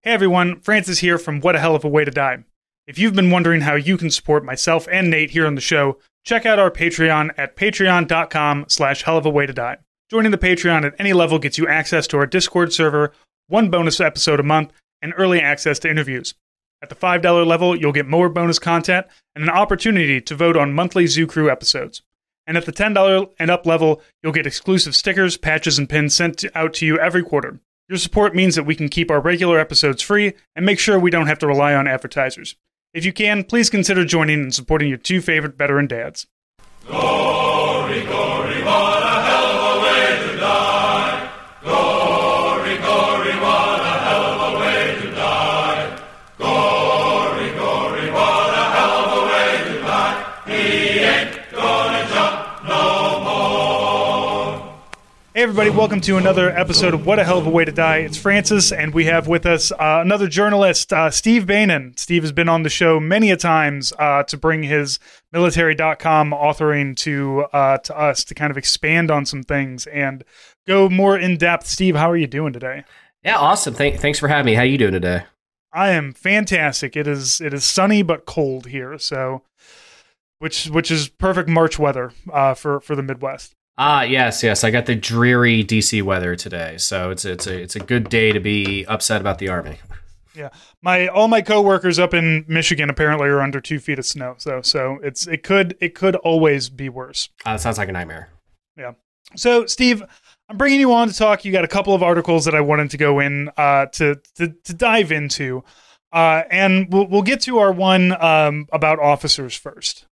Hey everyone, Francis here from What a Hell of a Way to Die. If you've been wondering how you can support myself and Nate here on the show, check out our Patreon at patreon.com/hellofawaytodie. Joining the Patreon at any level gets you access to our Discord server, one bonus episode a month, and early access to interviews. At the $5 level, you'll get more bonus content and an opportunity to vote on monthly Zoo Crew episodes. And at the $10 and up level, you'll get exclusive stickers, patches, and pins sent out to you every quarter. Your support means that we can keep our regular episodes free and make sure we don't have to rely on advertisers. If you can, please consider joining and supporting your two favorite veteran dads. Glory, glory, what a hell of a way to die. Glory, glory, what a hell of a way to die. Glory, glory, what a hell of a way to die. He ain't gonna jump no more. Hey everybody, welcome to another episode of What a Hell of a Way to Die. It's Francis, and we have with us another journalist, Steve Beynon. Steve has been on the show many a times to bring his military.com authoring to us to kind of expand on some things and go more in depth. Steve, how are you doing today? Yeah, awesome. Thanks for having me. How you doing today? I am fantastic. It is sunny but cold here, so which is perfect March weather for the Midwest. Yes. I got the dreary DC weather today, so it's a good day to be upset about the Army. Yeah, all my coworkers up in Michigan apparently are under 2 feet of snow, so it could always be worse. That sounds like a nightmare. Yeah. So Steve, I'm bringing you on to talk. You got a couple of articles that I wanted to go in to dive into, and we'll get to our one about officers first.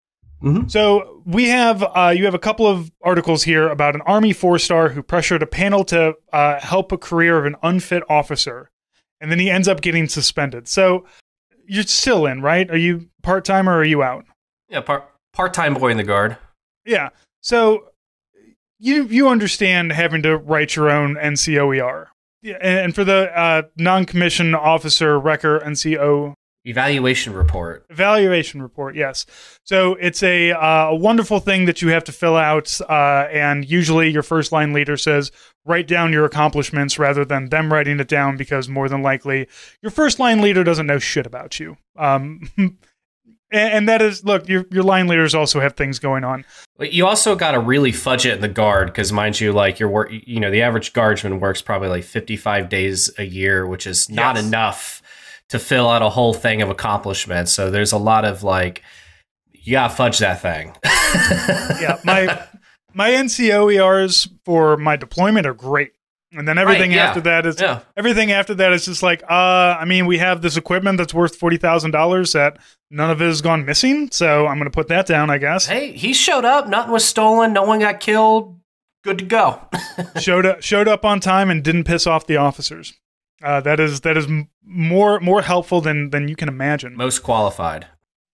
Mm-hmm. So we have you have a couple of articles here about an Army 4-star who pressured a panel to help a career of an unfit officer, and then he ends up getting suspended. So you're still in, right? Are you part-time or are you out? Yeah, part-time boy in the Guard. Yeah. So you understand having to write your own NCOER. Yeah, and for the non-commissioned officer record NCO Evaluation report, yes. So it's a wonderful thing that you have to fill out, and usually your first line leader says, write down your accomplishments rather than them writing it down, because more than likely your first line leader doesn't know shit about you. And that is, look, your line leaders also have things going on. You also got to really fudge it in the Guard, because mind you, like your work, the average Guardsman works probably like 55 days a year, which is not enough to fill out a whole thing of accomplishments. So there's a lot of you gotta fudge that thing. Yeah, my NCOERs for my deployment are great. And then everything after that is just like, we have this equipment that's worth $40,000 that none of it has gone missing. So I'm going to put that down, I guess. Hey, he showed up. Nothing was stolen. No one got killed. Good to go. showed up on time and didn't piss off the officers. That is more helpful than you can imagine. Most qualified.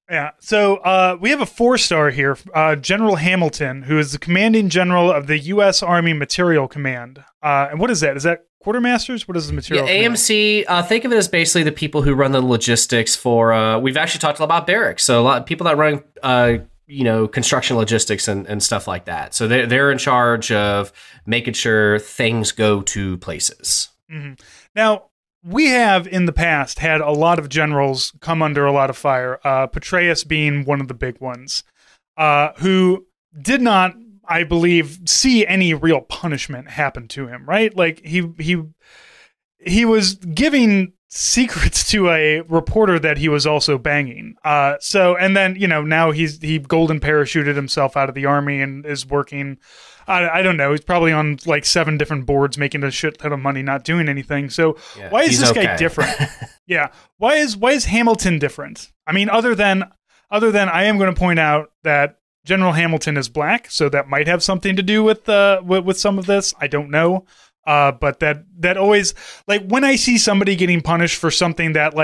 Yeah. So we have a 4-star here, General Hamilton, who is the commanding general of the U.S. Army Material Command. And what is that? Is that quartermasters? What is the material? Yeah, AMC. Think of it as basically the people who run the logistics for. We've actually talked a lot about barracks. So a lot of people that run, construction logistics and stuff like that. So they're in charge of making sure things go to places. Mm-hmm. Now, we have in the past had a lot of generals come under a lot of fire, Petraeus being one of the big ones, who did not, I believe, see any real punishment happen to him, right? Like he was giving secrets to a reporter that he was also banging. And then, now he golden parachuted himself out of the Army and is working. I don't know. He's probably on 7 different boards, making a shit ton of money, not doing anything. So why is this guy different? Yeah. Why is Hamilton different? I mean, other than I am going to point out that General Hamilton is black, so that might have something to do with some of this. I don't know. But that always, when I see somebody getting punished for something that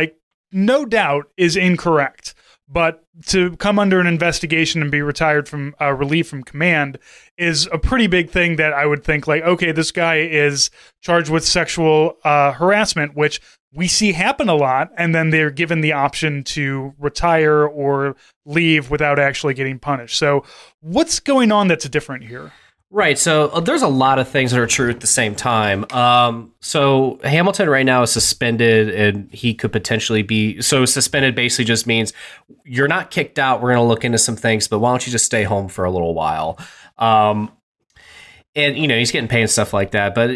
no doubt is incorrect, but to come under an investigation and be retired from relieved from command is a pretty big thing that I would think okay, this guy is charged with sexual harassment, which we see happen a lot. And then they're given the option to retire or leave without actually getting punished. So what's going on that's different here? Right. So there's a lot of things that are true at the same time. So Hamilton right now is suspended, and he could potentially be. So suspended basically just means you're not kicked out. We're going to look into some things, but why don't you just stay home for a little while? And, he's getting paid and stuff like that. But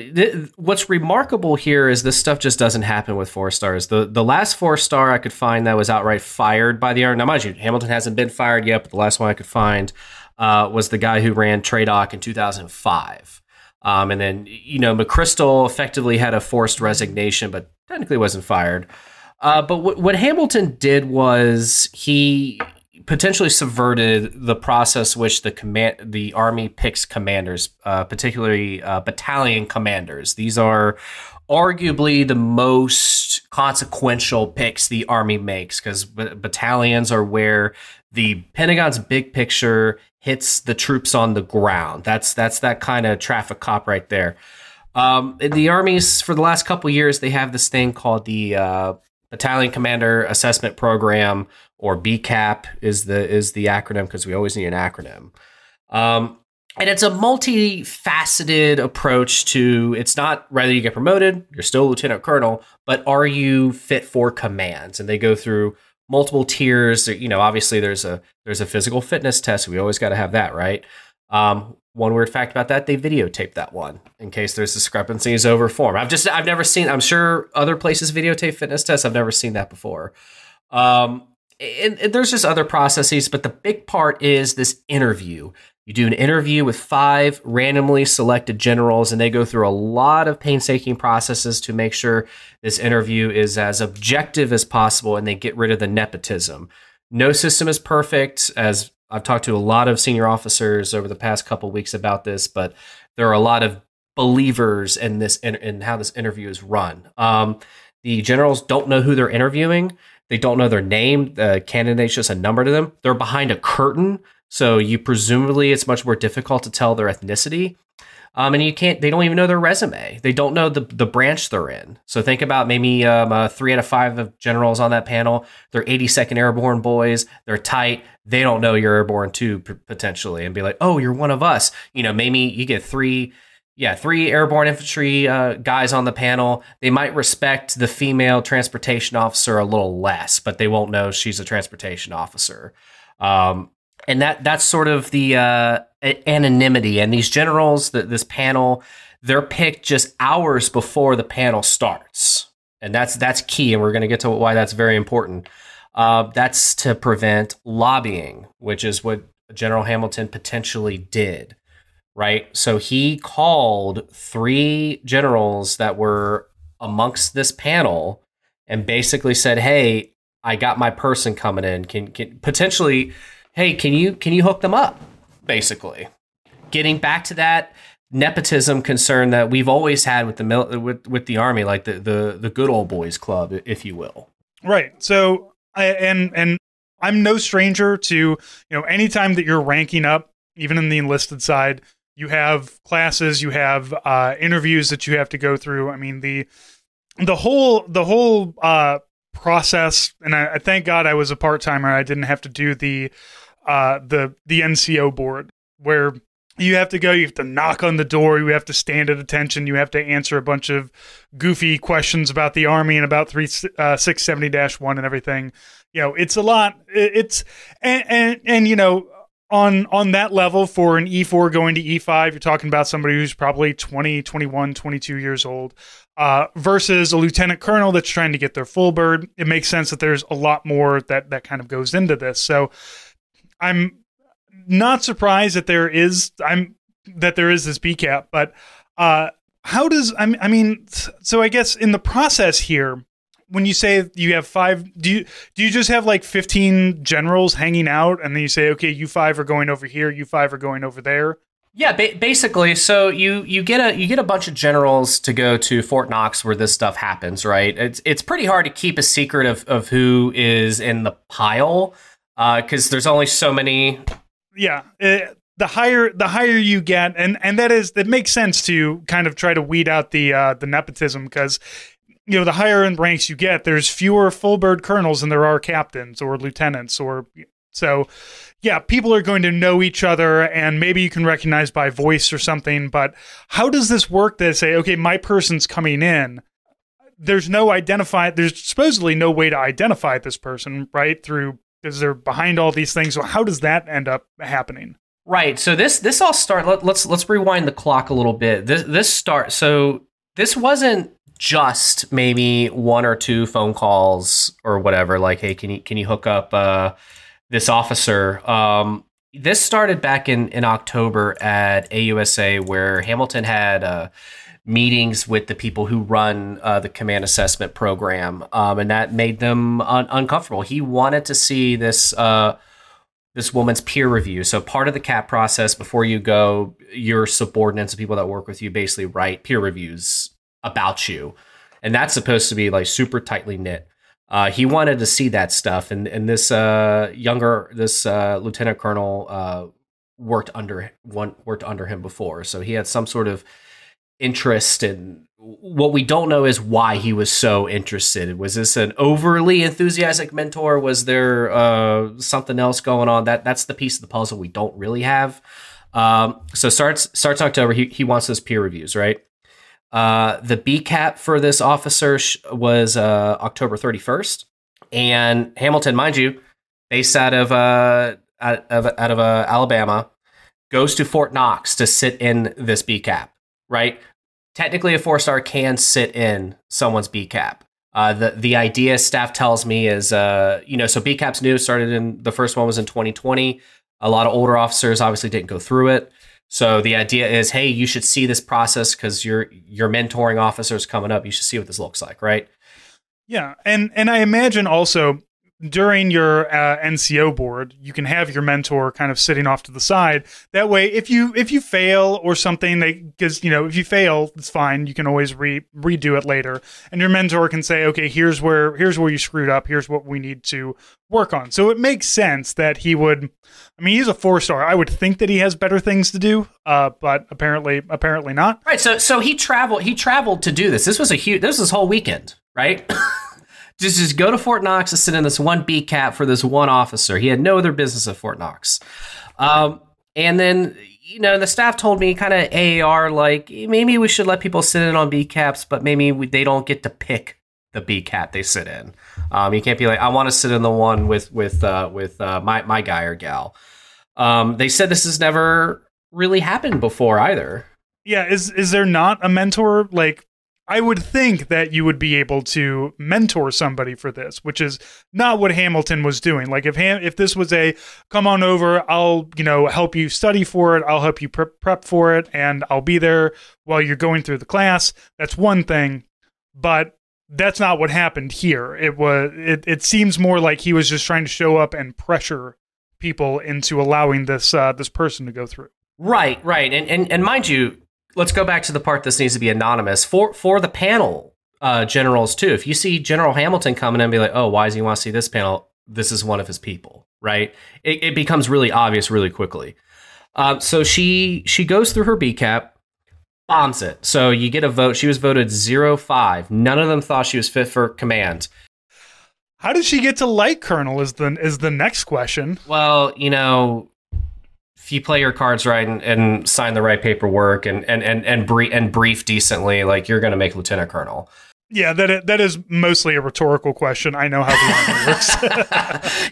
what's remarkable here is this stuff just doesn't happen with 4-stars. The last 4-star I could find that was outright fired by the Army. Now, mind you, Hamilton hasn't been fired yet, but the last one I could find was the guy who ran TRADOC in 2005. And then, McChrystal effectively had a forced resignation, but technically wasn't fired. But what Hamilton did was he potentially subverted the process which the Army picks commanders, particularly battalion commanders. These are arguably the most consequential picks the Army makes, because battalions are where the Pentagon's big picture hits the troops on the ground. That's that kind of traffic cop right there. The Army's, for the last couple of years, they have this thing called the Battalion Commander Assessment Program, or BCAP is the acronym, because we always need an acronym. And it's a multifaceted approach to, it's not whether you get promoted, you're still a lieutenant colonel, but are you fit for commands? And they go through multiple tiers. Obviously there's a physical fitness test. We always got to have that, right? One weird fact about that, they videotape that one in case there's discrepancies over form. I've never seen, I'm sure other places videotape fitness tests. I've never seen that before. And there's just other processes, but the big part is this interview. You do an interview with 5 randomly selected generals, and they go through a lot of painstaking processes to make sure this interview is as objective as possible, and they get rid of the nepotism. No system is perfect, as I've talked to a lot of senior officers over the past couple of weeks about this, but there are a lot of believers in this, in how this interview is run. The generals don't know who they're interviewing. They don't know their name. The candidate's just a number to them. They're behind a curtain, so presumably it's much more difficult to tell their ethnicity. And they don't even know their resume. They don't know the branch they're in. So think about maybe 3 out of 5 of generals on that panel. They're 82nd Airborne boys. They're tight. They don't know you're airborne too, potentially, and be like, oh, you're one of us. Maybe you get 3 airborne infantry guys on the panel. They might respect the female transportation officer a little less, but they won't know she's a transportation officer. And that's sort of the anonymity. And these generals, this panel, they're picked just hours before the panel starts. And that's key. And we're going to get to why that's very important. That's to prevent lobbying, which is what General Hamilton potentially did. Right. So he called 3 generals that were amongst this panel and basically said, hey, I got my person coming in. Can potentially, hey, can you hook them up? Basically, getting back to that nepotism concern that we've always had with the Army, like the good old boys club, if you will. Right. So and I'm no stranger to, anytime that you're ranking up, even in the enlisted side, you have classes, you have interviews that you have to go through. I mean, the whole process, and I thank God I was a part-timer. I didn't have to do the NCO board, where you have to go, you have to knock on the door, you have to stand at attention, you have to answer a bunch of goofy questions about the Army and about 670-1 and everything. It's a lot. It's and on that level, for an E4 going to E5, you're talking about somebody who's probably 20, 21, 22 years old, versus a lieutenant colonel that's trying to get their full bird. It makes sense that there's a lot more that kind of goes into this. So I'm not surprised that there is this BCAP, but how does, so I guess in the process here, when you say you have 5, do you just have like 15 generals hanging out, and then you say, okay, you 5 are going over here, you 5 are going over there? Yeah, basically. So you get a bunch of generals to go to Fort Knox, where this stuff happens, right? It's pretty hard to keep a secret of who is in the pile, because there's only so many. Yeah, the higher you get, and that makes sense to kind of try to weed out the nepotism, because the higher in ranks you get, there's fewer full bird colonels than there are captains or lieutenants or So, yeah, people are going to know each other, and maybe you can recognize by voice or something. But how does this work? That say, okay, my person's coming in. There's supposedly no way to identify this person, right? Because they're behind all these things. So how does that end up happening? Right. So this all start. Let's rewind the clock a little bit. So this wasn't just maybe one or two phone calls or whatever. Like, hey, can you hook up this officer? This started back in October at AUSA, where Hamilton had meetings with the people who run the command assessment program, and that made them uncomfortable. He wanted to see this woman's peer review. So part of the CAP process, before you go, your subordinates, the people that work with you, basically write peer reviews about you, and that's supposed to be like super tightly knit. He wanted to see that stuff, and this lieutenant colonel worked under him before, so he had some sort of interest in. What we don't know is why he was so interested. Was this an overly enthusiastic mentor? Was there something else going on? That's the piece of the puzzle we don't really have. So starts October. He wants those peer reviews, right? The BCAP for this officer was October 31st, and Hamilton, mind you, based out of Alabama, goes to Fort Knox to sit in this BCAP, right? Technically, a 4-star can sit in someone's BCAP. The idea, staff tells me, is so BCAP's new, the first one was in 2020. A lot of older officers obviously didn't go through it. So the idea is, hey, you should see this process because your mentoring officers coming up. You should see what this looks like, right? Yeah, and I imagine also during your NCO board, you can have your mentor kind of sitting off to the side. That way, if you fail or something, because if you fail, it's fine. You can always redo it later, and your mentor can say, okay, here's where you screwed up. Here's what we need to work on. So it makes sense that he would. I mean, he's a 4-star. I would think that he has better things to do, but apparently not. Right. So he traveled to do this. This was his whole weekend, right? Just go to Fort Knox to sit in this one BCAP for this one officer. He had no other business at Fort Knox. And then, the staff told me kind of AAR, like, maybe we should let people sit in on BCAPs, but maybe they don't get to pick the BCAP they sit in. You can't be like, I want to sit in the one with my guy or gal. They said this has never really happened before either. Yeah. Is there not a mentor? Like, I would think that you would be able to mentor somebody for this, which is not what Hamilton was doing. Like if this was a come on over, I'll help you study for it, I'll help you prep for it, and I'll be there while you're going through the class. That's one thing, but that's not what happened here. It seems more like he was just trying to show up and pressure people into allowing this person to go through. Right, and mind you. Let's go back to the part this needs to be anonymous for the panel generals too. If you see General Hamilton coming in and be like, oh, why does he want to see this panel? This is one of his people, right? It becomes really obvious really quickly. So she goes through her BCAP, bombs it. So you get a vote. She was voted 0-5. None of them thought she was fit for command. How did she get to light colonel is the next question. Well, if you play your cards right and sign the right paperwork and brief decently, like, you're going to make lieutenant colonel. Yeah, that is mostly a rhetorical question. I know how the army works.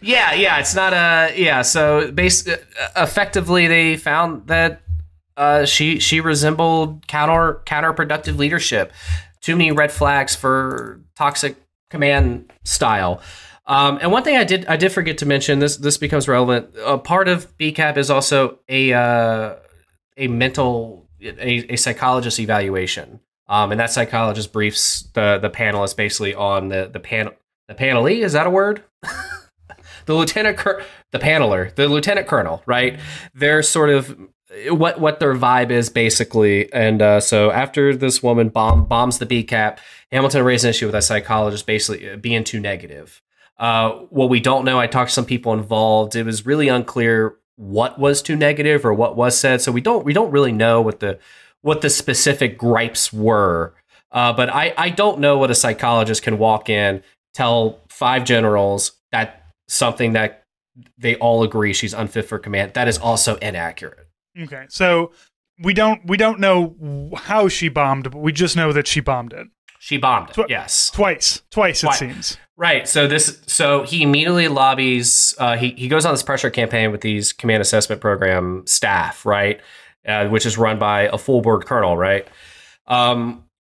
Yeah, it's not So effectively, they found that she resembled counterproductive leadership. Too many red flags for toxic command style. And one thing I did forget to mention, this becomes relevant. Part of BCAP is also a psychologist evaluation. And that psychologist briefs the panelists basically on the panelee. Is that a word? The lieutenant colonel, right? They're sort of what their vibe is basically. And so after this woman bombs the BCAP, Hamilton raised an issue with that psychologist basically being too negative. What we don't know, I talked to some people involved. It was really unclear what was too negative or what was said. So we don't really know what the specific gripes were. But I don't know what a psychologist can walk in, tell 5 generals that something that they all agree she's unfit for command. That is also inaccurate. Okay, so we don't know how she bombed, but we just know that she bombed it. She bombed it. Yes, twice it seems. Right. So he immediately lobbies. He goes on this pressure campaign with these command assessment program staff, right, which is run by a full board colonel, right.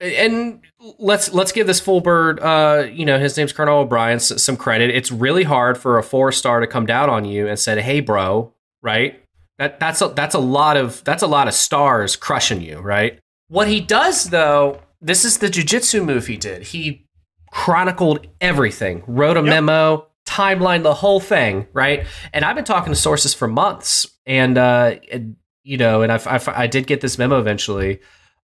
And let's give this full bird, his name's Colonel O'Brien, some credit. It's really hard for a 4-star to come down on you and say, "Hey, bro," right? That's a lot of stars crushing you, right? What he does, though, this is the jujitsu move he did. He chronicled everything, wrote a memo, timeline the whole thing, right? And I've been talking to sources for months, and I did get this memo eventually.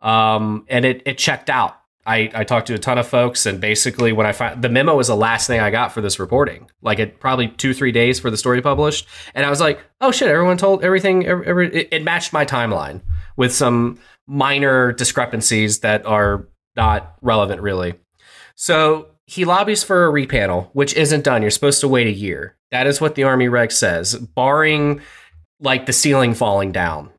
And it checked out. I talked to a ton of folks, and basically when I found the memo was the last thing I got for this reporting, like it probably 2-3 days for the story published. And I was like, oh shit, everyone told everything. It matched my timeline with some minor discrepancies that are not relevant really. So he lobbies for a repanel, which isn't done. You're supposed to wait a year. That is what the Army reg says, barring like the ceiling falling down,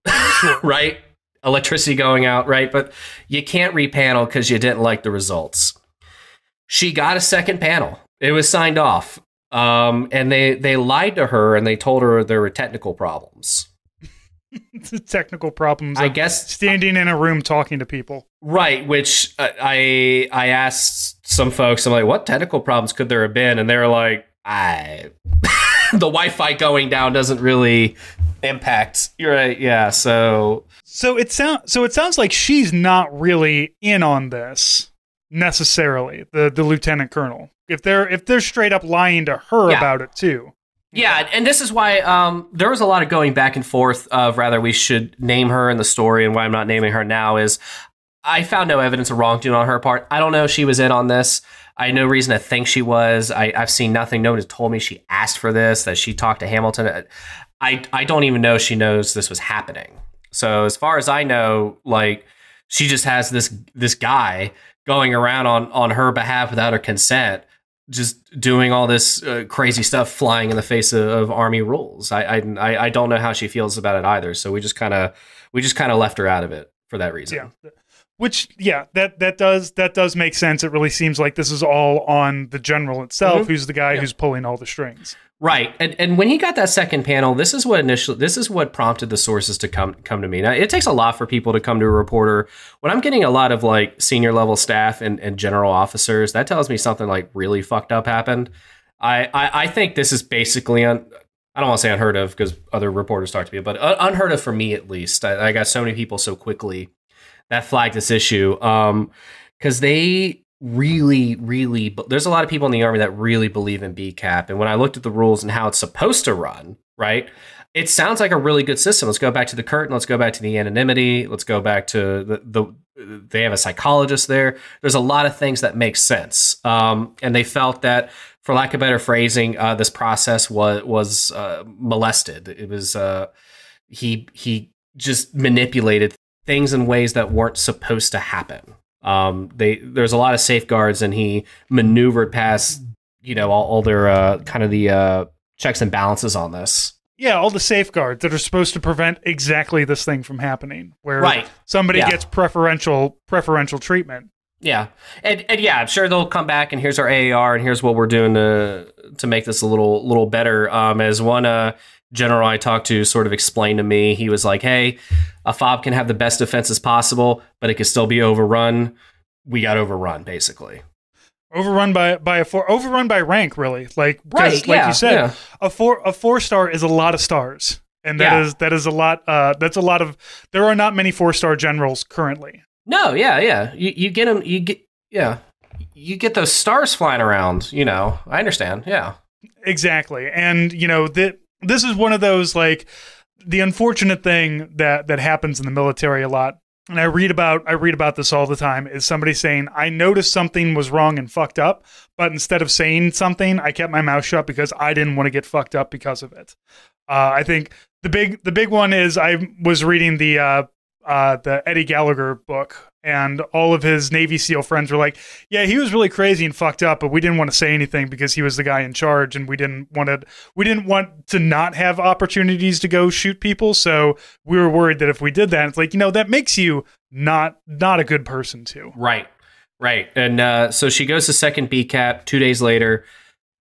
right? Electricity going out, right? But you can't repanel because you didn't like the results. She got a second panel. It was signed off. And they lied to her and they told her there were technical problems. Technical problems. I guess standing in a room talking to people. Right, which I asked some folks, I'm like, what technical problems could there have been? And they're like, the Wi-Fi going down doesn't really impact. You're right, yeah. So it sounds like she's not really in on this necessarily. The lieutenant colonel, if they're straight up lying to her about it too. Yeah, and this is why there was a lot of going back and forth of whether we should name her in the story, and why I'm not naming her now is I found no evidence of wrongdoing on her part. I don't know if she was in on this. I had no reason to think she was. I've seen nothing. No one has told me she asked for this, that she talked to Hamilton. I don't even know she knows this was happening. So as far as I know, like she just has this guy going around on her behalf without her consent, just doing all this crazy stuff, flying in the face of Army rules. I don't know how she feels about it either. So we just kind of left her out of it for that reason. Yeah. Which, that does make sense. It really seems like this is all on the general itself, who's the guy who's pulling all the strings. Right. And when he got that second panel, this is what prompted the sources to come to me. Now, it takes a lot for people to come to a reporter. When I'm getting a lot of like senior level staff and general officers, that tells me something like really fucked up happened. I think this is basically I don't want to say unheard of because other reporters talk to me, but unheard of for me at least. I got so many people so quickly that flagged this issue because they really, there's a lot of people in the Army that really believe in BCAP. And when I looked at the rules and how it's supposed to run, right, it sounds like a really good system. Let's go back to the curtain. Let's go back to the anonymity. Let's go back to they have a psychologist there. There's a lot of things that make sense. And they felt that, for lack of better phrasing, this process was molested. It was he just manipulated things in ways that weren't supposed to happen. There's a lot of safeguards, and he maneuvered past, all their kind of the checks and balances on this. Yeah, all the safeguards that are supposed to prevent exactly this thing from happening, where somebody gets preferential treatment. Yeah, and I'm sure they'll come back and here's our AAR and here's what we're doing to make this a little better. As one general I talked to sort of explained to me, he was like, hey, a FOB can have the best defenses possible, but it can still be overrun. We got overrun, basically. Overrun by rank, really. Like you said, a 4-star is a lot of stars. And that is a lot. That's a lot of. There are not many 4-star generals currently. No, yeah. You get them. You get those stars flying around. I understand. Yeah, exactly. And this is one of those, like, the unfortunate thing that happens in the military a lot. And I read about this all the time, is somebody saying, I noticed something was wrong and fucked up, but instead of saying something, I kept my mouth shut because I didn't want to get fucked up because of it. I think the big one is, I was reading the Eddie Gallagher book, And all of his Navy SEAL friends were like, yeah, he was really crazy and fucked up, but we didn't want to say anything because he was the guy in charge, and we didn't want to not have opportunities to go shoot people. So we were worried that if we did that, it's like, that makes you not a good person too. Right. And so she goes to second BCAP 2 days later,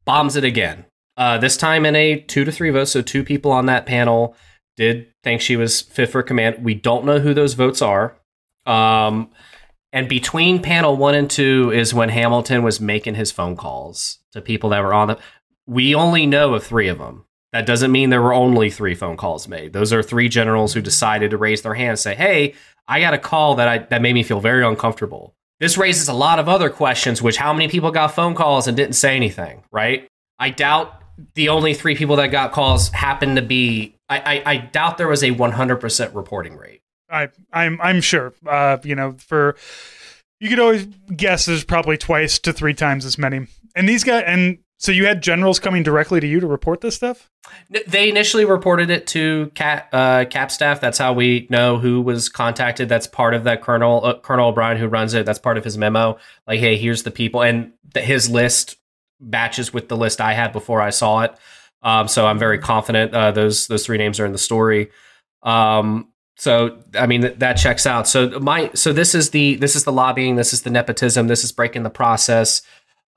bombs it again. This time in a 2 to 3 votes. So 2 people on that panel did think she was fit for command. We don't know who those votes are. And between panel 1 and 2 is when Hamilton was making his phone calls to people that were on the. We only know of 3 of them. That doesn't mean there were only 3 phone calls made. Those are 3 generals who decided to raise their hand and say, hey, I got a call that made me feel very uncomfortable. This raises a lot of other questions, which how many people got phone calls and didn't say anything, right? I doubt the only 3 people that got calls happened to be. I doubt there was a 100% reporting rate. I'm sure. For you could always guess there's probably 2 to 3 times as many. And these guys, and so you had generals coming directly to you to report this stuff? They initially reported it to Cap staff. That's how we know who was contacted. That's part of that Colonel O'Brien who runs it. That's part of his memo. Like, hey, here's the people, and his list matches with the list I had before I saw it. So I'm very confident those 3 names are in the story. So I mean that checks out. So this is the lobbying. This is the nepotism. This is breaking the process.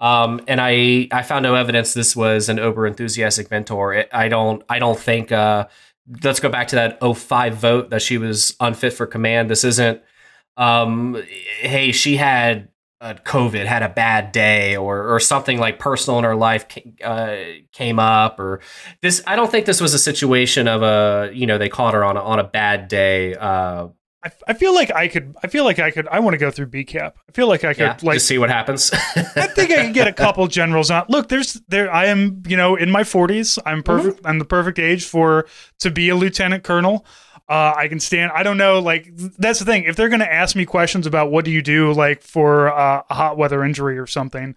And I found no evidence this was an over enthusiastic mentor. I don't think. Let's go back to that 05 vote that she was unfit for command. This isn't. Hey, she had COVID, had a bad day, or something like personal in her life came up, or this. I don't think this was a situation of they caught her on a bad day. I feel like I could. I want to go through BCAP. I feel like I could just see what happens. I think I could get a couple generals on. Look, I am, in my 40s. I'm perfect. Mm-hmm. I'm the perfect age to be a lieutenant colonel. I can stand. I don't know. Like, that's the thing. If they're going to ask me questions about what do you do, like for a hot weather injury or something,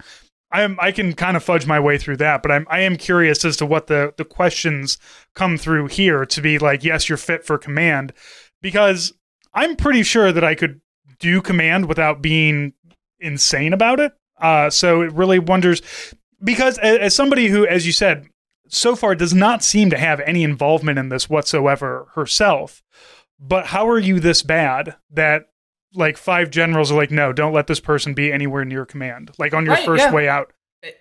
I can kind of fudge my way through that. But I am curious as to what the questions come through here to be like, yes, you're fit for command, because I'm pretty sure that I could do command without being insane about it. So it really wonders, because as somebody who, as you said, so far does not seem to have any involvement in this whatsoever herself, but how are you this bad that like 5 generals are like, no, don't let this person be anywhere near command, like on your first way out?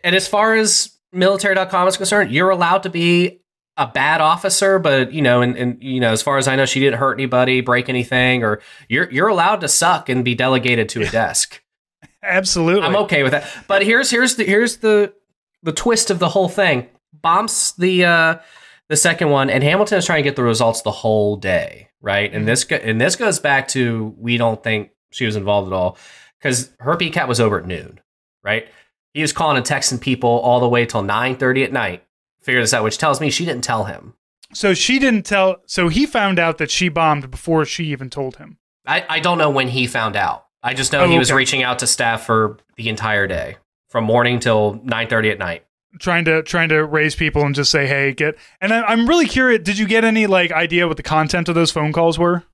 And as far as military.com is concerned, you're allowed to be a bad officer, but as far as I know, she didn't hurt anybody, break anything, or you're allowed to suck and be delegated to a desk. Absolutely. I'm okay with that. But here's the twist of the whole thing. Bombs the second one, and Hamilton is trying to get the results the whole day, right? And this goes back to, we don't think she was involved at all, because her BCAT was over at noon, right? He was calling and texting people all the way till 9:30 at night. Figure this out, which tells me she didn't tell him. So she didn't tell. So he found out that she bombed before she even told him. I don't know when he found out. I just know he was reaching out to staff for the entire day, from morning till 9:30 at night. Trying to raise people and just say, hey, and I'm really curious, did you get any like idea what the content of those phone calls were?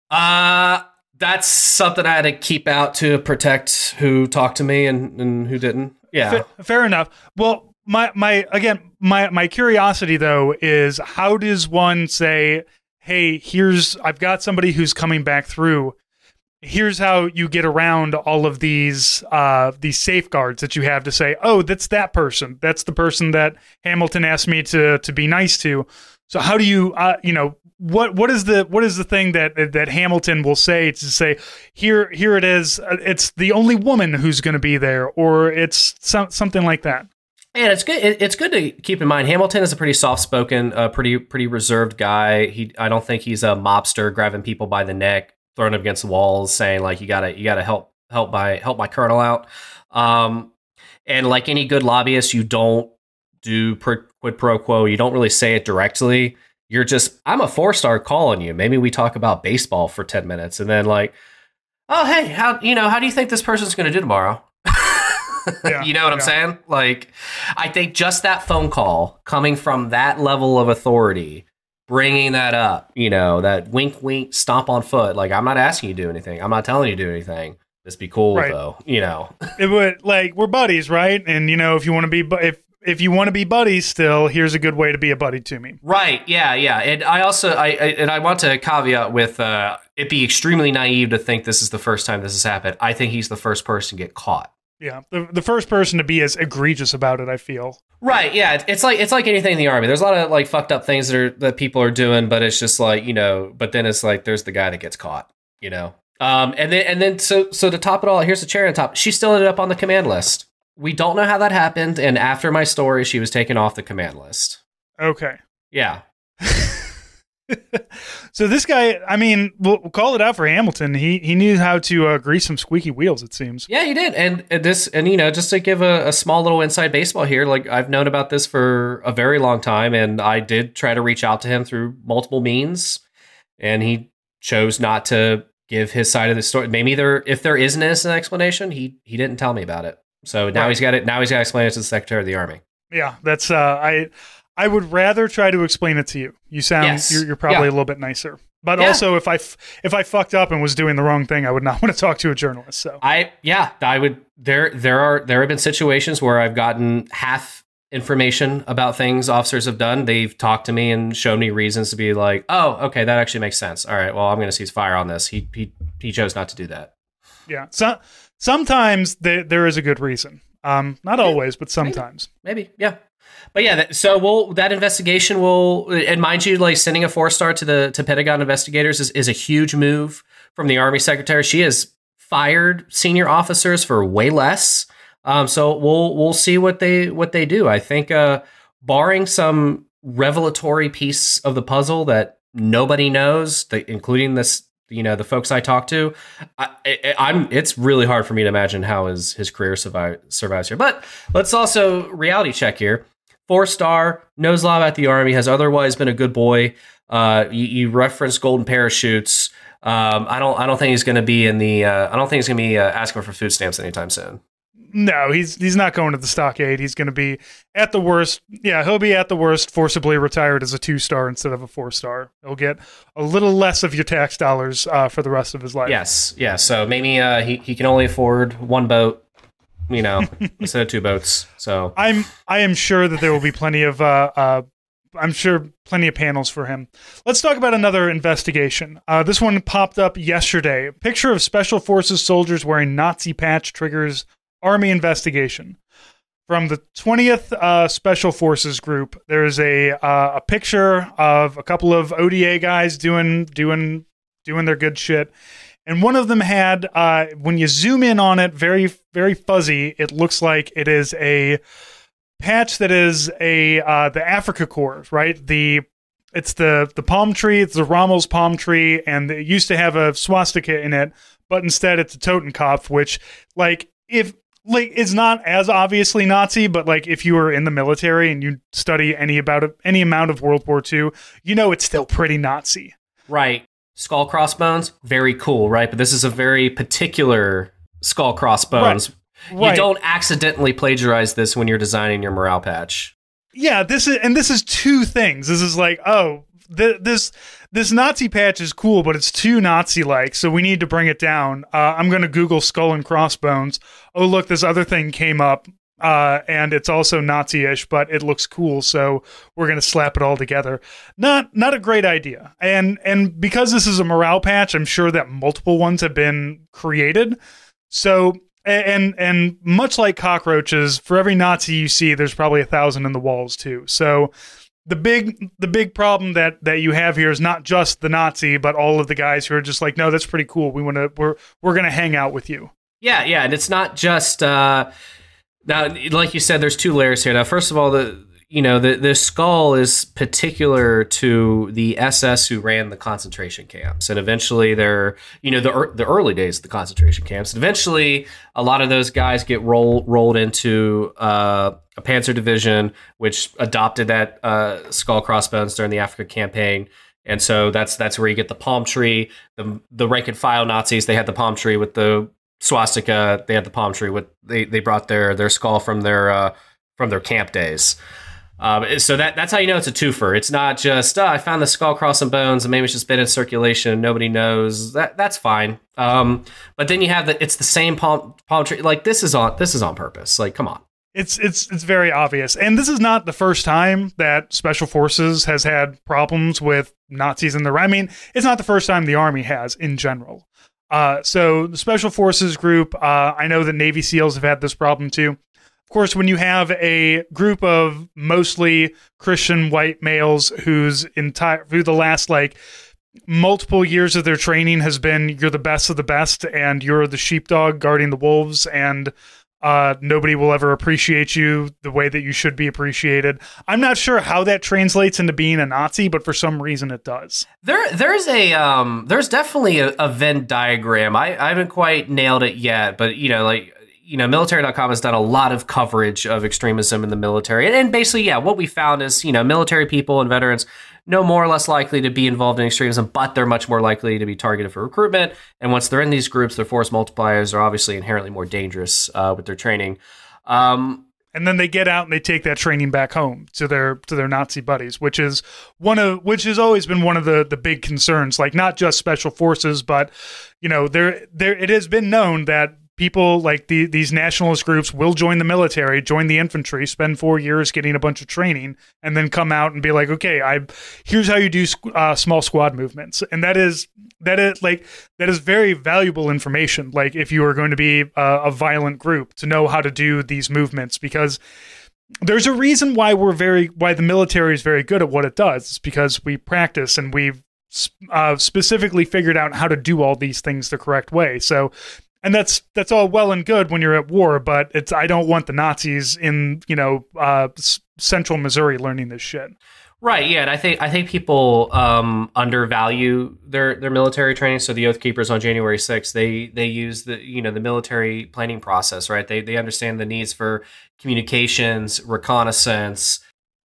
That's something I had to keep out to protect who talked to me and who didn't. Yeah. Fair enough. Well, my curiosity though is, how does one say, hey, I've got somebody who's coming back through. Here's how you get around all of these safeguards that you have to say, oh, that's that person. That's the person that Hamilton asked me to be nice to. So how do you, what is the thing that Hamilton will say to say, here it is. It's the only woman who's going to be there, or it's something like that. And it's good. It's good to keep in mind, Hamilton is a pretty soft-spoken, pretty reserved guy. I don't think he's a mobster grabbing people by the neck, throwing them against the walls, saying like, you gotta help my colonel out. And like any good lobbyist, you don't do quid pro quo. You don't really say it directly. You're just, I'm a 4-star calling you. Maybe we talk about baseball for 10 minutes, and then like, oh hey, how do you think this person's going to do tomorrow? Yeah, you know what I'm saying? Like, I think just that phone call coming from that level of authority bringing that up, that wink, wink, stomp on foot. Like, I'm not asking you to do anything. I'm not telling you to do anything. Just be cool, right. though, It would, like, we're buddies, right? And, if you want to be, if you want to be buddies still, here's a good way to be a buddy to me. Right. Yeah. Yeah. And I also, I want to caveat with, it'd be extremely naive to think this is the first time this has happened. I think he's the first person to get caught. Yeah. The first person to be as egregious about it, I feel. Right. Yeah. It's like anything in the Army. There's a lot of like fucked up things that people are doing, but it's just like, but then it's like, there's the guy that gets caught, and then so to top it all, here's the cherry on top. She still ended up on the command list. We don't know how that happened, and after my story, she was taken off the command list. Okay. Yeah. So this guy, I mean, we'll call it out for Hamilton. He knew how to grease some squeaky wheels, it seems. Yeah, he did. And just to give a small little inside baseball here, like I've known about this for a very long time, and I did try to reach out to him through multiple means, and he chose not to give his side of the story. Maybe if there isn't an explanation, he didn't tell me about it. So now he's got it. Now he's got to explain it to the Secretary of the Army. Yeah, that's I would rather try to explain it to you. You sound you're probably a little bit nicer. But also, if I fucked up and was doing the wrong thing, I would not want to talk to a journalist. So I would. There have been situations where I've gotten half information about things officers have done. They've talked to me and shown me reasons to be like, oh, okay, that actually makes sense. All right, well, I'm going to cease fire on this. He chose not to do that. Yeah. So sometimes there is a good reason. Not always, but sometimes. Maybe. Yeah. But yeah, that investigation will, and mind you, like sending a 4-star to Pentagon investigators is a huge move from the Army Secretary. She has fired senior officers for way less. So we'll see what they do. I think, barring some revelatory piece of the puzzle that nobody knows, including this, the folks I talk to, it's really hard for me to imagine how his career survives here. But let's also reality check here. 4-star, knows a lot about the Army, has otherwise been a good boy. You referenced golden parachutes. I don't think he's going to be asking for food stamps anytime soon. No, he's not going to the stockade. He's going to be at the worst. Yeah, he'll be at the worst forcibly retired as a 2-star instead of a 4-star. He'll get a little less of your tax dollars for the rest of his life. Yes, yeah. So maybe he can only afford one boat, instead of 2 boats. So I am sure that there will be plenty of panels for him. Let's talk about another investigation. This one popped up yesterday. A picture of Special Forces soldiers wearing Nazi patch triggers Army investigation. From the 20th Special Forces group, there's a picture of a couple of ODA guys doing their good shit. And one of them had, when you zoom in on it, very, very fuzzy, it looks like it is a patch that is the Africa Corps, right? It's the palm tree, it's the Rommel's palm tree, and it used to have a swastika in it, but instead it's a Totenkopf, which, it's not as obviously Nazi, but if you were in the military and you study any amount of World War II, it's still pretty Nazi. Right. Skull crossbones, very cool, right? But this is a very particular skull crossbones. Right. You don't accidentally plagiarize this when you're designing your morale patch. Yeah, this is 2 things. This is this Nazi patch is cool, but it's too Nazi-like, so we need to bring it down. I'm going to Google skull and crossbones. Oh, look, this other thing came up, and it's also Nazi-ish, but it looks cool, so we're going to slap it all together. Not a great idea. And because this is a morale patch, I'm sure that multiple ones have been created. So, and much like cockroaches, for every Nazi you see, there's probably 1,000 in the walls too. So the big problem that you have here is not just the Nazi, but all of the guys who are just like, no, that's pretty cool. We're going to hang out with you. Yeah. Yeah. And it's not just, now, like you said, there's 2 layers here. Now, first of all, the skull is particular to the SS who ran the concentration camps, and eventually the early days of the concentration camps. And eventually, a lot of those guys get rolled into a Panzer division, which adopted that skull crossbones during the Africa campaign. And so that's where you get the palm tree. The rank and file Nazis, they had the palm tree with the swastika. They had the palm tree with they brought their skull from their camp days. So that's how you know it's a twofer. It's not just I found the skull, cross, and bones, and maybe it's just been in circulation and nobody knows. That's fine. But then you have it's the same palm tree. Like this is on purpose. Like come on. It's very obvious, and this is not the first time that Special Forces has had problems with Nazis in I mean, it's not the first time the Army has in general. So the Special Forces group, I know that Navy SEALs have had this problem too. Of course, when you have a group of mostly Christian white males who the last like multiple years of their training has been you're the best of the best and you're the sheepdog guarding the wolves and nobody will ever appreciate you the way that you should be appreciated. I'm not sure how that translates into being a Nazi, but for some reason it does. There's definitely a Venn diagram. I haven't quite nailed it yet, but military.com has done a lot of coverage of extremism in the military. And basically, what we found is, military people and veterans no more or less likely to be involved in extremism, but they're much more likely to be targeted for recruitment. And once they're in these groups, their force multipliers are obviously inherently more dangerous with their training. And then they get out and they take that training back home to their Nazi buddies, which has always been one of the big concerns. Like not just Special Forces, but it has been known that people like these nationalist groups will join the military, join the infantry, spend 4 years getting a bunch of training, and then come out and be like, okay, here's how you do small squad movements, and that is very valuable information. Like if you are going to be a violent group, to know how to do these movements, because there's a reason why the military is very good at what it does. It's because we practice and we've specifically figured out how to do all these things the correct way. So. And that's all well and good when you're at war, but I don't want the Nazis in central Missouri learning this shit. Right, yeah, and I think people undervalue their military training. So the Oath Keepers on January 6th, they use the military planning process, right? They understand the needs for communications, reconnaissance.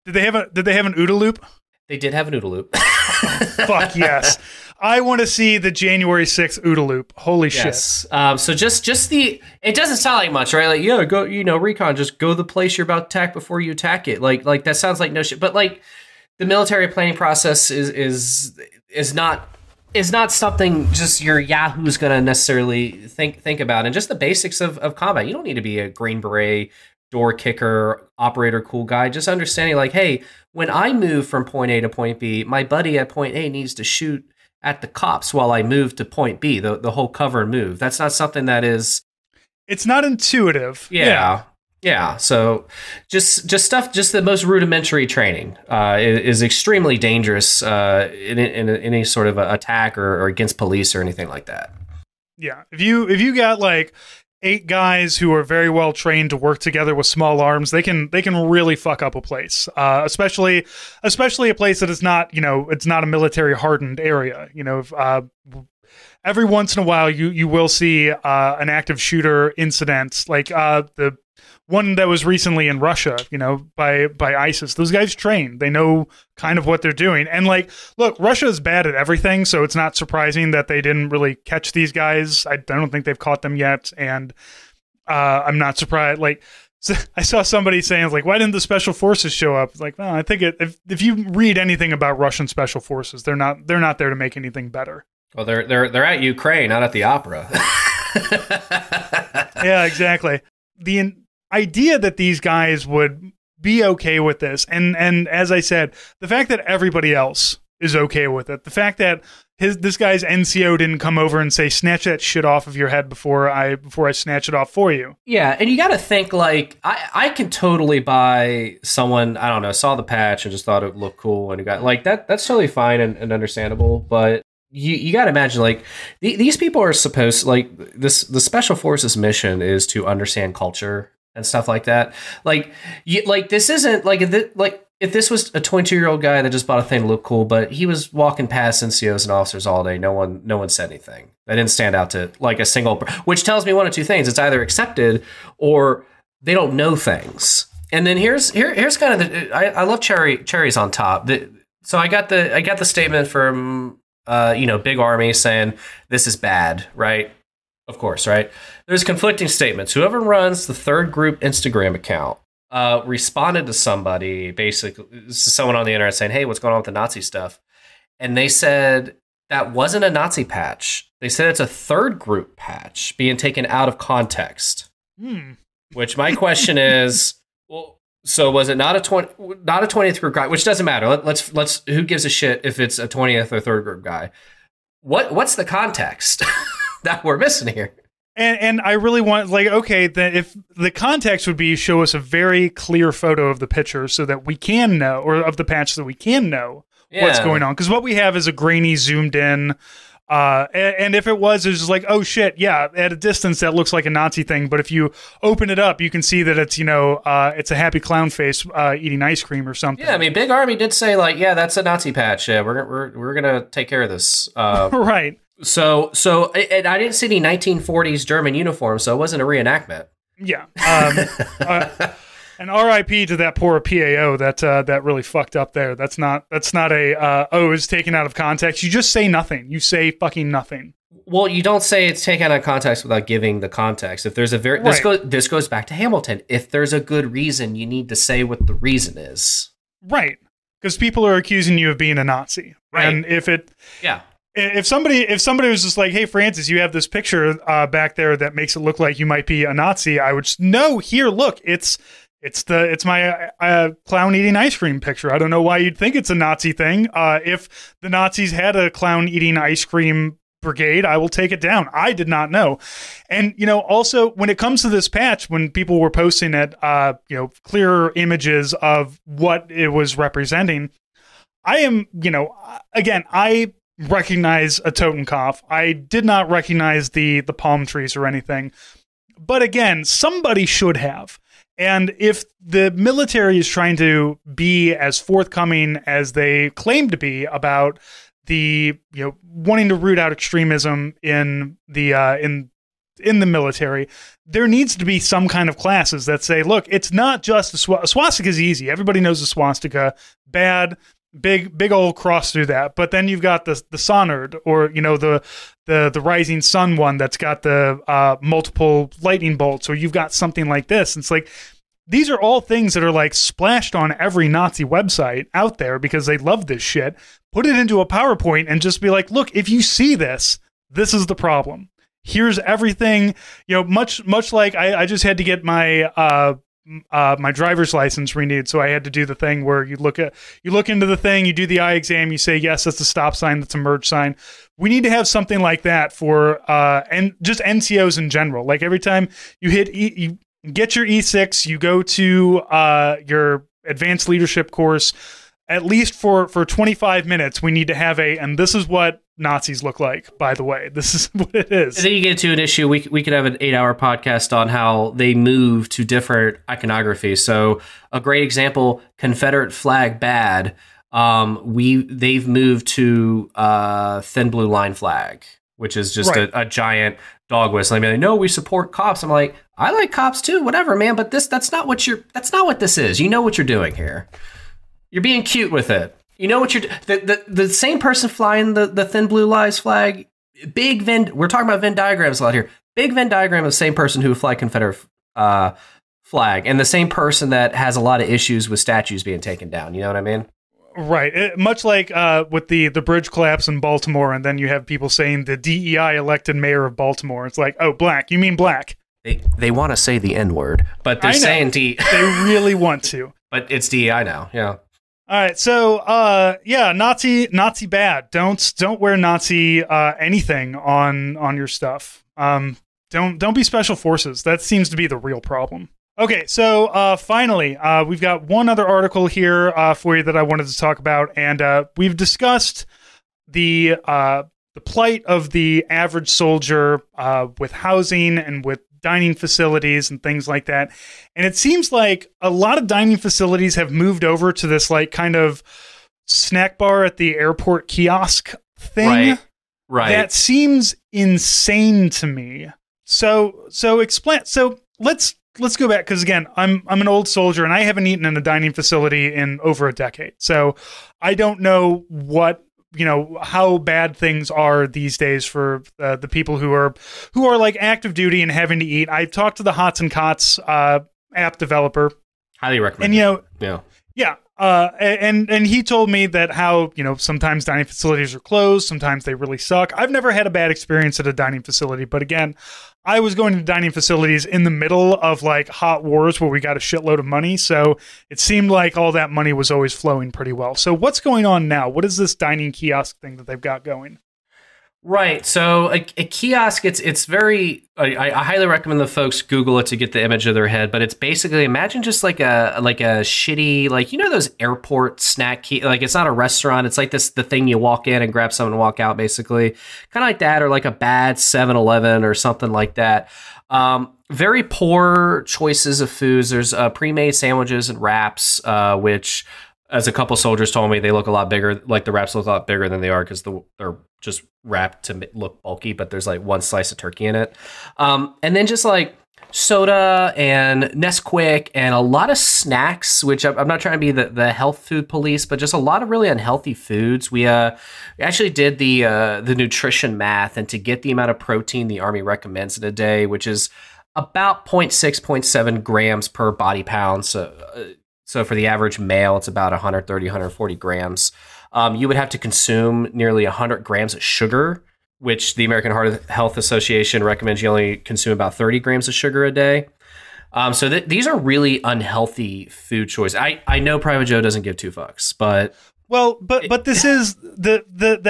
Did they have an OODA loop? They did have an OODA loop. Fuck yes. I want to see the January 6th OODA loop. Holy shit. So just it doesn't sound like much, right? Like, go, recon, just go the place you're about to attack before you attack it. Like that sounds like no shit. But like the military planning process is not something just your Yahoo's going to necessarily think about. And just the basics of combat. You don't need to be a Green Beret, door kicker, operator, cool guy. Just understanding like, hey, when I move from point A to point B, my buddy at point A needs to shoot at the cops while I move to point B, the whole cover and move. That's not something that is... It's not intuitive. Yeah. So just the most rudimentary training is extremely dangerous in any sort of attack or against police or anything like that. Yeah. If you got like 8 guys who are very well trained to work together with small arms, they can really fuck up a place, especially a place that is not, it's not a military hardened area. Every once in a while you will see an active shooter incident, like the one that was recently in Russia, by ISIS. Those guys train. They know kind of what they're doing. And like, look, Russia is bad at everything, so it's not surprising that they didn't really catch these guys. I don't think they've caught them yet. And I'm not surprised. Like, so I saw somebody saying, like, why didn't the special forces show up? Like, well, I think if you read anything about Russian special forces, they're not there to make anything better. Well, they're at Ukraine, not at the opera. Yeah, exactly. The idea that these guys would be okay with this, and as I said, the fact that everybody else is okay with it, the fact that this guy's NCO didn't come over and say, snatch that shit off of your head before I snatch it off for you. Yeah, and you got to think, like, I can totally buy someone, I don't know, saw the patch and just thought it looked cool, and you got like that's totally fine and understandable, but you got to imagine, like, these people are supposed, like, the Special Forces mission is to understand culture and stuff like that. Like, this isn't like if this was a 22-year-old guy that just bought a thing to look cool, but he was walking past NCOs and officers all day, no one said anything. That didn't stand out to like a single, which tells me one of two things: it's either accepted or they don't know things. And then here's kind of I love cherries on top. So I got the statement from Big Army saying this is bad, right? Of course, right? There's conflicting statements. Whoever runs the third group Instagram account responded to somebody, basically, this is someone on the internet saying, hey, what's going on with the Nazi stuff? And they said that wasn't a Nazi patch. They said it's a third group patch being taken out of context. Which my question is, well, so was it not a 20th group guy? Which doesn't matter. Let's who gives a shit if it's a 20th or third group guy? What's the context that we're missing here? And I really want, like, okay, that if the context would be show us a very clear photo of the picture so that we can know, or of the patch so that we can know what's going on. Because what we have is a grainy, zoomed in, and if it was just like, oh shit, yeah, at a distance that looks like a Nazi thing, but if you open it up, you can see that it's, it's a happy clown face eating ice cream or something. Yeah, I mean, Big Army did say, like, yeah, that's a Nazi patch. Yeah, we're gonna take care of this. Right. So and I didn't see any 1940s German uniform, so it wasn't a reenactment. Yeah. And RIP to that poor PAO that really fucked up there. That's not a it's taken out of context. You just say nothing. You say fucking nothing. Well, you don't say it's taken out of context without giving the context. If there's a this goes back to Hamilton. If there's a good reason, you need to say what the reason is. Right. Because people are accusing you of being a Nazi. Right. And if somebody was just like, hey, Francis, you have this picture back there that makes it look like you might be a Nazi, I would no, here, look, it's my clown eating ice cream picture. I don't know why you'd think it's a Nazi thing. If the Nazis had a clown eating ice cream brigade, I will take it down. I did not know. And, also when it comes to this patch, when people were posting it, clearer images of what it was representing, I am, again, I recognize a Totenkopf. I did not recognize the palm trees or anything. But again, somebody should have. And if the military is trying to be as forthcoming as they claim to be about the, wanting to root out extremism in the military, there needs to be some kind of classes that say, look, it's not just a swastika is easy. Everybody knows the swastika, bad, big old cross through that. But then you've got the Sonard, or the rising sun one that's got the multiple lightning bolts, or you've got something like this. It's like, these are all things that are like splashed on every Nazi website out there because they love this shit. Put it into a PowerPoint and just be like, look, if you see this, this is the problem. Here's everything, much like I just had to get my my driver's license renewed. So I had to do the thing where you look into the thing, you do the eye exam, you say, yes, that's a stop sign, that's a merge sign. We need to have something like that for, and just NCOs in general. Like every time you hit, you get your E6, you go to, your advanced leadership course, at least for 25 minutes, we need to have and this is what Nazis look like, by the way. This is what it is. And then you get to an issue, we could have an 8-hour podcast on how they move to different iconography. So a great example, Confederate flag bad. They've moved to thin blue line flag, which is just a giant dog whistle. I mean, I know we support cops. I'm like, I like cops too, whatever, man. But that's not what this is. You know what you're doing here. You're being cute with it. You know what you're the same person flying the thin blue lines flag. We're talking about Venn diagrams a lot here. Big Venn diagram of the same person who would fly Confederate flag, and the same person that has a lot of issues with statues being taken down. You know what I mean? Right. Much like with the bridge collapse in Baltimore, and then you have people saying the DEI elected mayor of Baltimore. It's like, oh, black. You mean black? They want to say the N-word, but they're saying D. They really want to. But it's DEI now. Yeah. All right, so Nazi bad. Don't wear Nazi anything on your stuff. Don't be special forces. That seems to be the real problem. Okay, so finally, we've got one other article here for you that I wanted to talk about, and we've discussed the plight of the average soldier with housing and with dining facilities and things like that. And it seems like a lot of dining facilities have moved over to this like kind of snack bar at the airport kiosk thing. Right. That seems insane to me. So explain. So let's go back, because again, I'm an old soldier and I haven't eaten in a dining facility in over a decade. So I don't know how bad things are these days for the people who are like active duty and having to eat. I've talked to the Hots and Cots app developer. Highly recommend. And, you know, yeah. Yeah. And he told me that how, you know, sometimes dining facilities are closed. Sometimes they really suck. I've never had a bad experience at a dining facility. But again, I was going to dining facilities in the middle of like hot wars where we got a shitload of money. So it seemed like all that money was always flowing pretty well. So what's going on now? What is this dining kiosk thing that they've got going? Right. So a kiosk, it's very, I highly recommend the folks Google it to get the image of their head, but it's basically, imagine just like a shitty, like, you know, those airport snack like it's not a restaurant. It's like the thing you walk in and grab something and walk out, basically kind of like that, or like a bad 7-Eleven or something like that. Very poor choices of foods. There's pre-made sandwiches and wraps, which, as a couple soldiers told me, they look a lot bigger. Like the wraps look a lot bigger than they are because they're just wrapped to look bulky, but there's like one slice of turkey in it. And then just like soda and Nesquik and a lot of snacks, which I'm not trying to be the health food police, but just a lot of really unhealthy foods. We actually did the nutrition math, and to get the amount of protein the Army recommends in a day, which is about 0.6, 0.7 grams per body pound. So for the average male, it's about 130, 140 grams. You would have to consume nearly 100 grams of sugar, which the American Heart Health Association recommends you only consume about 30 grams of sugar a day. So these are really unhealthy food choices. I know Private Joe doesn't give two fucks, but... Well, but this is the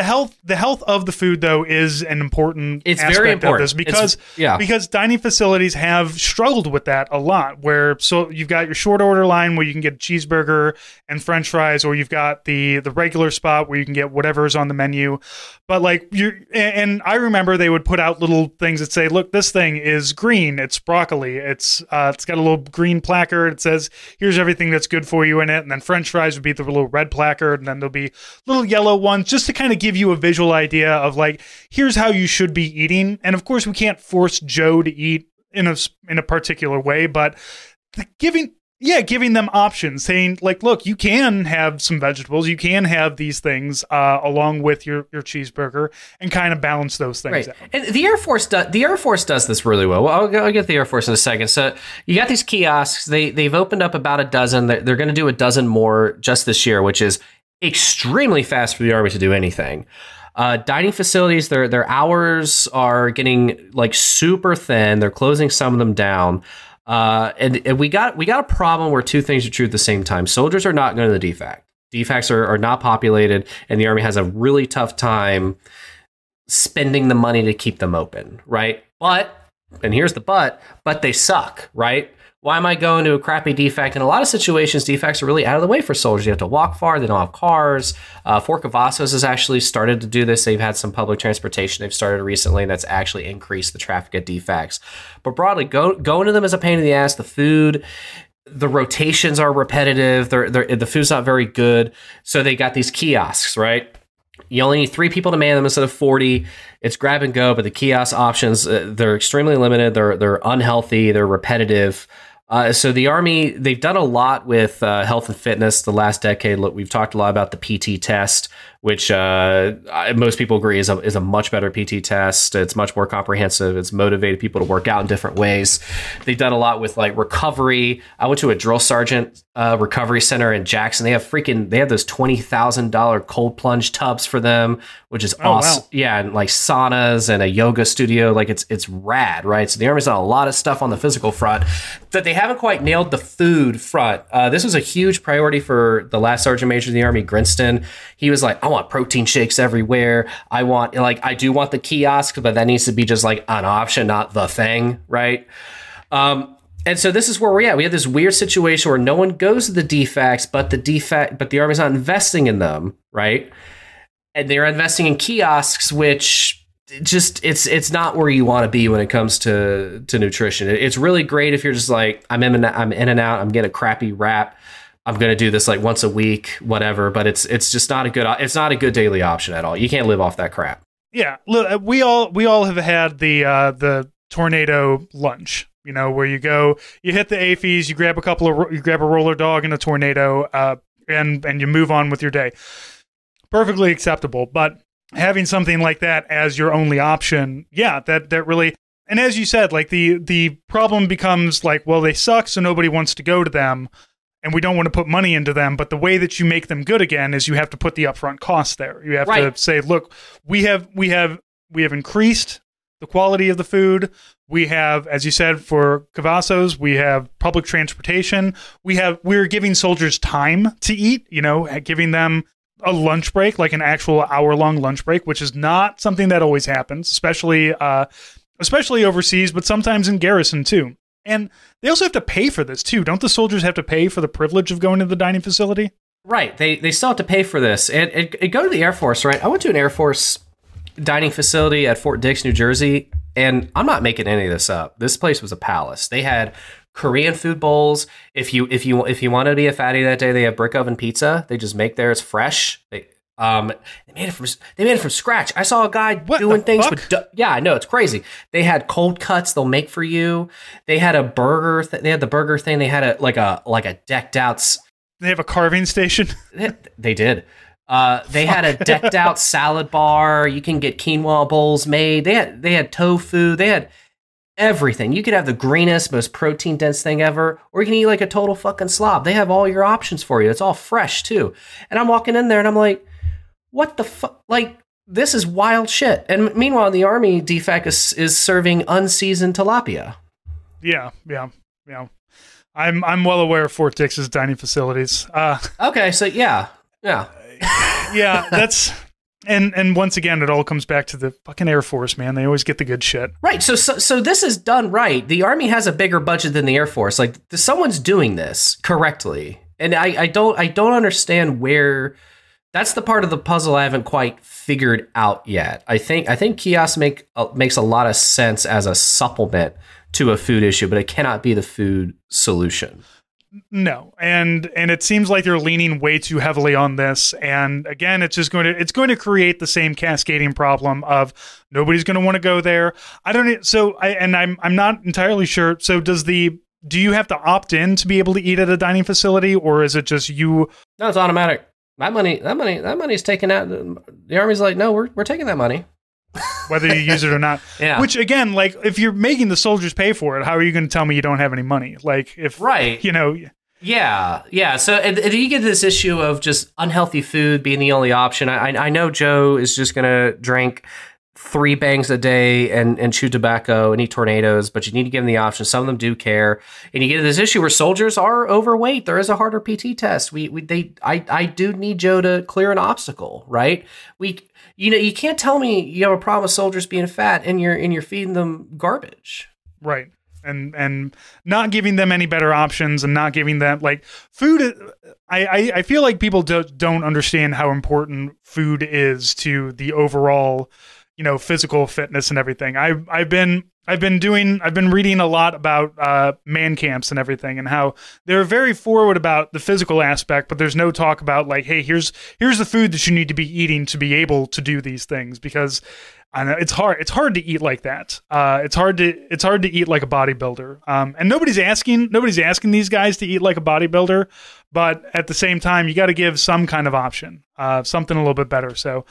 health of the food, though, is an important aspect very important of this because dining facilities have struggled with that a lot. Where so you've got your short order line where you can get a cheeseburger and French fries, or you've got the regular spot where you can get whatever is on the menu. But like and I remember they would put out little things that say, "Look, this thing is green. It's broccoli. It's got a little green placard. It says here's everything that's good for you in it." And then French fries would be the little red placard. And then there'll be little yellow ones just to kind of give you a visual idea of like, here's how you should be eating. And of course, we can't force Joe to eat in a particular way, but giving them options, saying like, look, you can have some vegetables, you can have these things along with your cheeseburger, and kind of balance those things out. And the Air Force does this really well. I'll get the Air Force in a second. So you got these kiosks. They've opened up about a dozen. They're going to do a dozen more just this year, which is extremely fast for the Army to do anything. Dining facilities, their hours are getting like super thin. They're closing some of them down. And we got a problem where two things are true at the same time. Soldiers are not going to the DFAC. DFACs are not populated, and the Army has a really tough time spending the money to keep them open, right? But, and here's the but they suck, right? Why am I going to a crappy DFAC? In a lot of situations, DFACs are really out of the way for soldiers. You have to walk far. They don't have cars. Fort Cavazos has actually started to do this. They've had some public transportation they've started recently, and that's actually increased the traffic at DFACs. But broadly, going to them is a pain in the ass. The food, the rotations are repetitive. The food's not very good. So they got these kiosks, right? You only need 3 people to man them instead of 40. It's grab and go, but the kiosk options, they're extremely limited. They're unhealthy. They're repetitive. So the Army, they've done a lot with health and fitness the last decade. Look, we've talked a lot about the PT test, which most people agree is a much better PT test. It's much more comprehensive. It's motivated people to work out in different ways. They've done a lot with like recovery. I went to a drill sergeant recovery center in Jackson. They have those $20,000 cold plunge tubs for them, which is awesome. Wow. Yeah, and like saunas and a yoga studio. Like it's rad, right? So the Army's done a lot of stuff on the physical front that they haven't quite nailed the food front. This was a huge priority for the last Sergeant Major of the Army, Grinston. He was like, I want protein shakes everywhere. I do want the kiosk, but that needs to be just like an option, not the thing, right? And so this is where we're at. We have this weird situation where no one goes to the DFACs, but the Army's not investing in them, right? And they're investing in kiosks, which just it's not where you want to be when it comes to nutrition. It's really great if you're just like, I'm in and out, I'm getting a crappy wrap, I'm going to do this like once a week, whatever. But it's just not a good daily option at all. You can't live off that crap. Yeah, look, we all have had the tornado lunch. You know, where you go, you hit the AFES, you grab a roller dog in a tornado, and you move on with your day. Perfectly acceptable. But having something like that as your only option, yeah, that really. And as you said, like the problem becomes like, well, they suck, so nobody wants to go to them. and we don't want to put money into them. But the way that you make them good again is you have to put the upfront cost there. You have to say, look, we have increased the quality of the food. We have, as you said, for Cavazos, we have public transportation. We're giving soldiers time to eat, giving them a lunch break, like an actual hour-long lunch break, which is not something that always happens, especially overseas, but sometimes in garrison too. And they also have to pay for this too. Don't the soldiers have to pay for the privilege of going to the dining facility? Right. They still have to pay for this. And go to the Air Force, right? I went to an Air Force dining facility at Fort Dix, New Jersey, and I'm not making any of this up. This place was a palace. They had Korean food bowls. If you wanted to be a fatty that day, they have brick oven pizza. They just make theirs fresh. They made it from scratch. I saw a guy doing things with I know, it's crazy. They had cold cuts they'll make for you. They had a burger. They had the burger thing. They had a decked out. They have a carving station. They did. They had a decked out salad bar. You can get quinoa bowls made. They had tofu. They had everything. You could have the greenest, most protein dense thing ever, or you can eat like a total fucking slob. They have all your options for you. It's all fresh too. And I'm walking in there and I'm like, what the fuck? Like, this is wild shit. And meanwhile, the Army defect is serving unseasoned tilapia. Yeah. I'm well aware of Fort Dix's dining facilities. Okay, so yeah. Yeah, that's and once again, it all comes back to the fucking Air Force, man. They always get the good shit. Right. So this is done right. The Army has a bigger budget than the Air Force. Like, someone's doing this correctly, and I don't understand where. That's the part of the puzzle I haven't quite figured out yet. I think kiosks makes a lot of sense as a supplement to a food issue, but it cannot be the food solution. No, and it seems like they're leaning way too heavily on this. And again, it's going to create the same cascading problem of nobody's going to want to go there. I'm not entirely sure. So do you have to opt in to be able to eat at a dining facility, or is it just you? No, it's automatic. That money's taken out. The Army's like, no, we're taking that money, whether you use it or not. Yeah. Which again, like, if you're making the soldiers pay for it, how are you going to tell me you don't have any money? Like, if Yeah. So and you get this issue of just unhealthy food being the only option. I know Joe is just going to drink 3 bangs a day and chew tobacco and eat tornadoes, but you need to give them the option. Some of them do care, and you get this issue where soldiers are overweight. There is a harder PT test. I do need Joe to clear an obstacle, right? You can't tell me you have a problem with soldiers being fat and you're feeding them garbage, right? And not giving them any better options, and not giving them like food. I feel like people don't understand how important food is to the overall, physical fitness and everything. I've been reading a lot about man camps and everything, and how they're very forward about the physical aspect, but there's no talk about like, hey, here's the food that you need to be eating to be able to do these things, because I know it's hard to eat like that. It's hard to eat like a bodybuilder. And nobody's asking these guys to eat like a bodybuilder, but at the same time, you got to give some kind of option, something a little bit better. So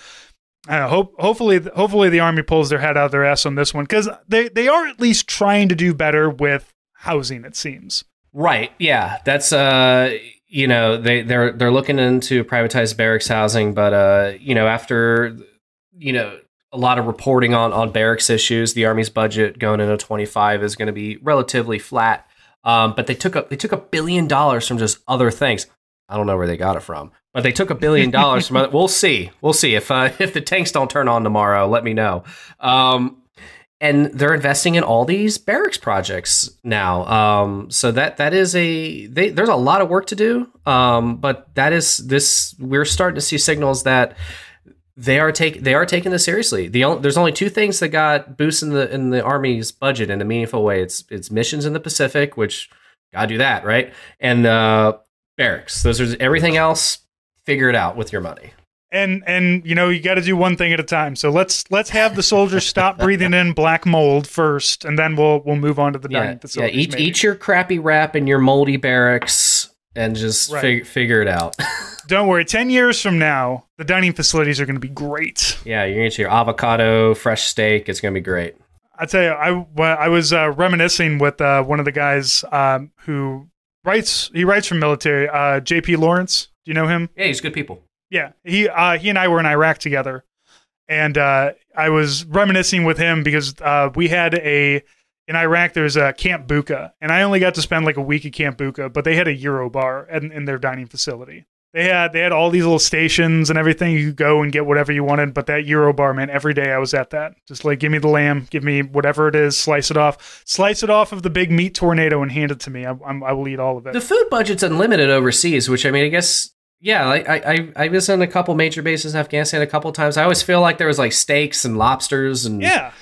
hopefully the Army pulls their head out of their ass on this one, because they are at least trying to do better with housing, it seems. Right. Yeah. That's they're looking into privatized barracks housing, but after a lot of reporting on barracks issues, the Army's budget going into 25 is going to be relatively flat. But they took $1 billion from just other things. I don't know where they got it from, but they took $1 billion from other. We'll see if the tanks don't turn on tomorrow. Let me know. And they're investing in all these barracks projects now. So that is there's a lot of work to do. But that is this. We're starting to see signals that they are taking this seriously. There's only 2 things that got boosts in the Army's budget in a meaningful way. It's missions in the Pacific, which gotta do that, right? And barracks. Those are everything else. Figure it out with your money. And you got to do one thing at a time. So let's have the soldiers stop breathing in black mold first, and then we'll move on to the dining facilities. Yeah, eat your crappy wrap in your moldy barracks and just figure it out. Don't worry. 10 years from now, the dining facilities are going to be great. Yeah, you're going to get your avocado, fresh steak. It's going to be great. I tell you, I was reminiscing with one of the guys who He writes from military. JP Lawrence, do you know him? Yeah, he's good people. Yeah, he and I were in Iraq together, and I was reminiscing with him because we had in Iraq there's a Camp Buka, and I only got to spend like a week at Camp Buka, but they had a Euro bar in their dining facility. They had all these little stations and everything. You could go and get whatever you wanted, but that Euro bar, man, every day I was at that. Just like, give me the lamb, give me whatever it is, slice it off of the big meat tornado and hand it to me. I will eat all of it. The food budget's unlimited overseas, which, I mean, I guess, yeah, like I was on a couple major bases in Afghanistan a couple times. I always feel like there was like steaks and lobsters and there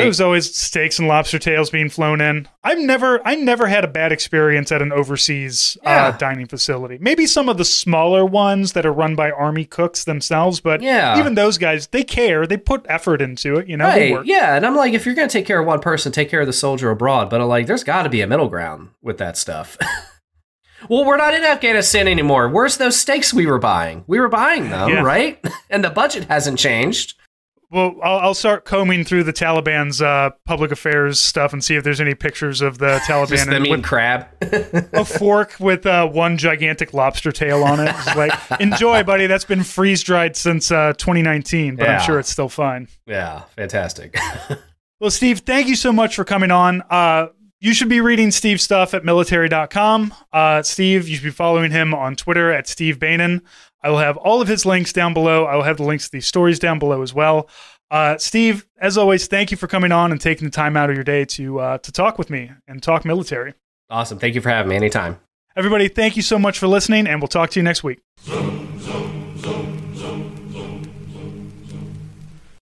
was always steaks and lobster tails being flown in. I never had a bad experience at an overseas dining facility. Maybe some of the smaller ones that are run by army cooks themselves, but even those guys, they care. They put effort into it, you know. They work. Yeah, and I'm like, if you're going to take care of one person, take care of the soldier abroad. But I'm like, there's got to be a middle ground with that stuff. Well, we're not in Afghanistan anymore. Where's those steaks we were buying? We were buying them, right? And the budget hasn't changed. Well, I'll start combing through the Taliban's public affairs stuff and see if there's any pictures of the Taliban. Just them eating crab. A fork with one gigantic lobster tail on it. It's like, enjoy, buddy. That's been freeze-dried since 2019, but I'm sure it's still fine. Yeah, fantastic. Well, Steve, thank you so much for coming on. You should be reading Steve's stuff at military.com. Steve, you should be following him on Twitter at Steve Beynon. I will have all of his links down below. I will have the links to these stories down below as well. Steve, as always, thank you for coming on and taking the time out of your day to talk with me and talk military. Awesome. Thank you for having me anytime. Everybody, thank you so much for listening, and we'll talk to you next week.